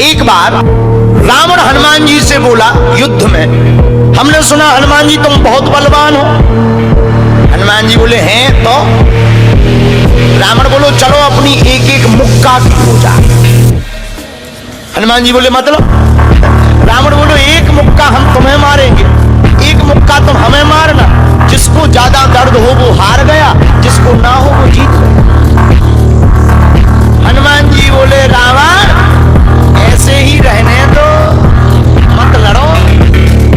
एक बार रावण हनुमान जी से बोला युद्ध में, हमने सुना हनुमान जी तुम बहुत बलवान हो। हनुमान जी बोले हैं तो? रावण बोलो चलो अपनी एक एक मुक्का की पूजा। हनुमान जी बोले मतलब? रावण बोलो एक मुक्का हम तुम्हें मारेंगे, एक मुक्का तुम हमें मारना। जिसको ज्यादा दर्द हो वो हार गया, जिसको ना हो वो जीत गया। हनुमान जी बोले रावण ऐसे ही रहने दो, मत लड़ो।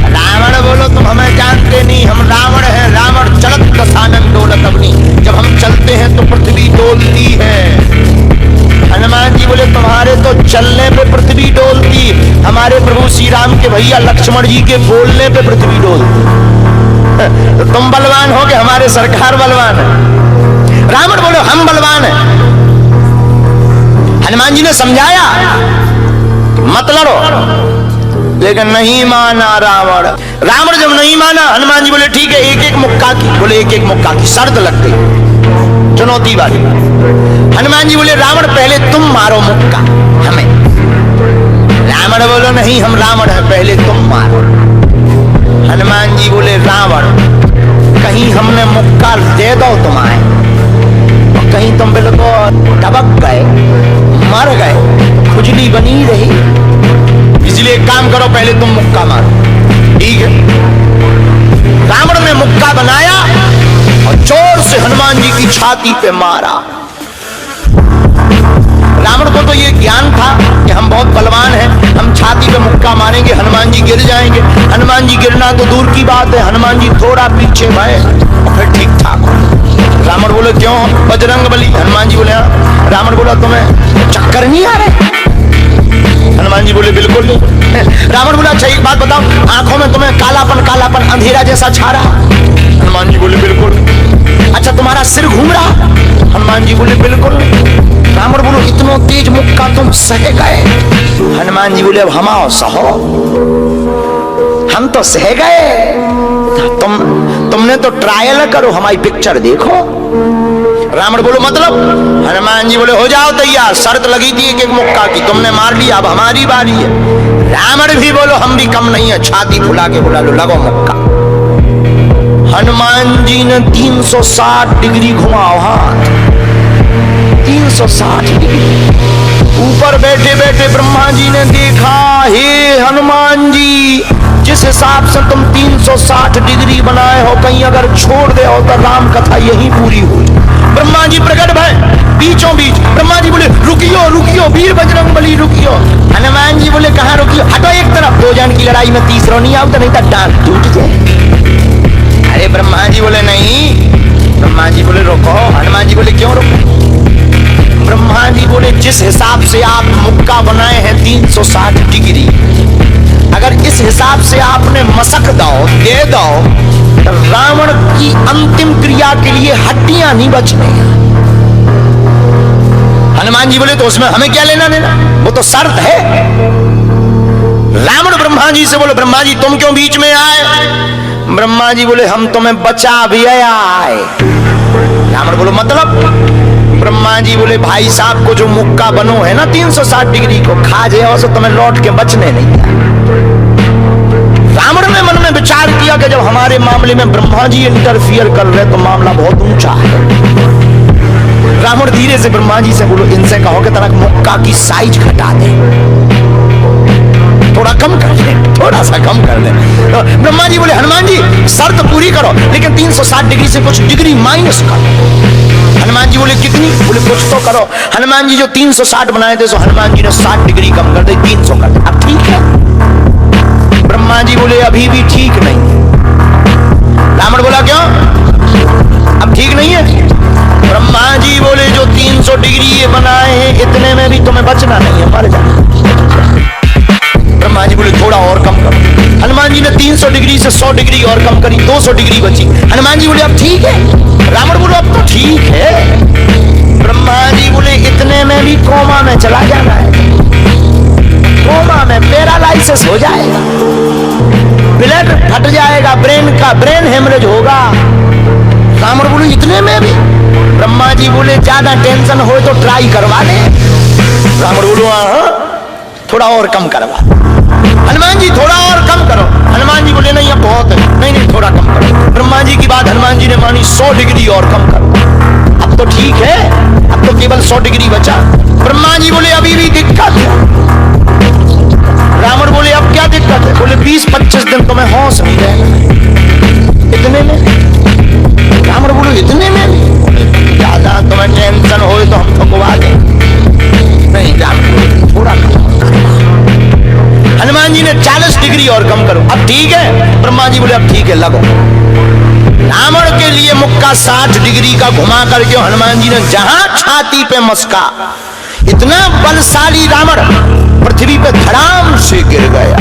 रावण बोलो तुम हमें जानते नहीं, हम रावण हैं। रावण चलत दशानन डोलत अग्नि, जब हम चलते हैं तो पृथ्वी डोलती है। हनुमान जी बोले तुम्हारे तो चलने पे पृथ्वी डोलती, हमारे प्रभु श्री राम के भैया लक्ष्मण जी के बोलने पे पृथ्वी डोलती। तो तुम बलवान हो कि हमारे सरकार बलवान है? रावण बोले हम बलवान हैं। हनुमान जी ने समझाया मत लड़ो, लेकिन नहीं माना रावण। रावण जब नहीं माना, हनुमान जी बोले ठीक है एक एक मुक्का की। बोले एक एक मुक्का की शर्त लग गई, चुनौती वाली। हनुमान जी बोले रावण पहले तुम मारो मुक्का हमें। रावण बोलो नहीं हम रावण हैं, पहले तुम मारो। हनुमान जी बोले रावण कहीं हमने मुक्का दे दो तुम्हारे, कहीं तुम बिल्कुल टबक गए, मर गए, खुजली बनी रही, इसलिए एक काम करो पहले तुम मुक्का मारो। ठीक है। रावण ने मुक्का बनाया और जोर से हनुमान जी की छाती पे मारा। रावण को तो ये ज्ञान था कि हम बहुत बलवान हैं, हम छाती पे मुक्का मारेंगे हनुमान जी गिर जाएंगे। हनुमान जी गिरना तो दूर की बात है, हनुमान जी थोड़ा पीछे भय और फिर ठीक ठाक हो। रावण बोले क्यों बजरंग बली? हनुमान जी बोले हाँ। रावण बोला तुम्हें चक्कर नहीं आ रहे? हनुमान जी बोले बिल्कुल नहीं। रावण बोला अच्छा एक बात बताओ, आंखों में तुम्हें कालापन कालापन अंधेरा जैसा छा रहा? हनुमान जी बोले बिल्कुल। अच्छा तुम्हारा सिर घूम रहा? हनुमान जी बोले बिल्कुल। रावण बोलो इतना तेज मुक्का तुम सह गए? हनुमान जी बोले अब हम आओ सहो, हम तो सह गए, तुमने तो ट्रायल करो, हमारी पिक्चर देखो। रावण बोलो मतलब? हनुमान जी बोले हो जाओ तैयार, शर्त लगी थी एक एक मुक्का की, तुमने मार लिया, अब हमारी बारी है। रावण भी बोलो हम भी कम नहीं है, छाती फुला के बोला लो लगो मुक्का। हनुमान जी ने 360 डिग्री घुमाओ हाथ, 360 डिग्री। ऊपर बैठे बैठे ब्रह्मा जी ने देखा, हे हनुमान जी जिस हिसाब से तुम 360 डिग्री बनाए हो, कहीं अगर छोड़ दे हो तो राम कथा यही पूरी हुई। ब्रह्मा जी प्रकट भय बीचों बीच। ब्रह्मा जी बोले रुकियो रुकियो वीर बजरंग बली रुकियो। हनुमान जी बोले कहां रुकियो? हटो एक तरफ, दो जन की लड़ाई में तीसरा नहीं आओ तो नहीं तो डांट टूट जाए। अरे ब्रह्मा जी बोले नहीं। ब्रह्मा जी बोले रुको। हनुमान जी बोले क्यों रुको? ब्रह्मा जी बोले जिस हिसाब से आप मुक्का बनाए हैं 360 डिग्री, अगर इस हिसाब से आपने मसक दो दे दो तो रावण की अंतिम क्रिया के लिए हड्डियां नहीं बचने। हनुमान जी बोले तो उसमें हमें क्या लेना देना, वो तो शर्त है। रावण ब्रह्मा जी से बोले ब्रह्मा जी तुम क्यों बीच में आए? ब्रह्मा जी बोले हम तुम्हें बचा भी आए। रावण बोलो मतलब? ब्रह्मा जी बोले भाई साहब को जो मुक्का बनो है ना 360 डिग्री को खा जाए तो तुम्हें लौट के बचने नहीं दिया। रावण ने मन में विचार किया कि जब हमारे मामले में ब्रह्मा जी इंटरफियर कर रहे तो मामला बहुत ऊंचा है। रावण धीरे से ब्रह्मा जी से बोलो इनसे कहो कि तरह मुक्का की साइज घटा दे, थोड़ा कम कर दे, थोड़ा सा कम कर दे। तो ब्रह्मा जी बोले हनुमान जी शर्त पूरी करो लेकिन 360 डिग्री से कुछ डिग्री माइनस करो। हनुमान जी बोले कितनी? बोले कुछ तो करो। हनुमान जी जो 360 बनाए थे सो हनुमान जी ने 60 डिग्री कम कर दी, 300 कर दी। अब ठीक है? ब्रह्मा जी बोले अभी भी ठीक नहीं। रावण बोला क्यों? अब ठीक नहीं है? ब्रह्मा जी बोले जो 300 डिग्री ये बनाए हैं इतने में भी तुम्हें बचना नहीं है, मर जाना। ब्रह्मा जी बोले थोड़ा और कम करो। हनुमान जी ने 300 डिग्री से 100 डिग्री और कम करी, 200 डिग्री बची। हनुमान जी बोले अब ठीक है? रावण बोले अब तो ठीक है। ब्रह्मा जी बोले इतने में भी कोमा में चला जाना है, कोमा में पैरालाइसिस हो जाएगा, ब्लड फट जाएगा, ब्रेन हेमरेज होगा। रावण बोले इतने में भी? ब्रह्मा जी बोले ज्यादा टेंशन हो तो ट्राई करवा ले। रावण बोलो हाँ थोड़ा और कम करवा। हनुमान जी थोड़ा और कम करो। हनुमान जी बोले नहीं अब बहुत है, नहीं नहीं थोड़ा कम करो। ब्रह्मा जी की बात हनुमान जी ने मानी, 100 डिग्री और कम करो। अब तो ठीक है, अब तो केवल 100 डिग्री बचा। ब्रह्मा जी बोले अभी भी दिक्कत है। रावण बोले अब क्या दिक्कत है? बोले 20-25 दिन तो मैं होश नहीं रहेगा। इतने में? रावण बोले इतने में? ज्यादा तुम्हें टेंशन हो तो हम ठुकवा दें। नहीं, रावण बोले थोड़ा कम। हनुमान जी ने 40 डिग्री और कम करो। अब ठीक है? ब्रह्मा जी बोले अब ठीक है लगो। रावण के लिए मुक्का 60 डिग्री का घुमा करके हनुमान जी ने जहां छाती पे मस्का, इतना बलशाली रावण पृथ्वी पे धड़ाम से गिर गया।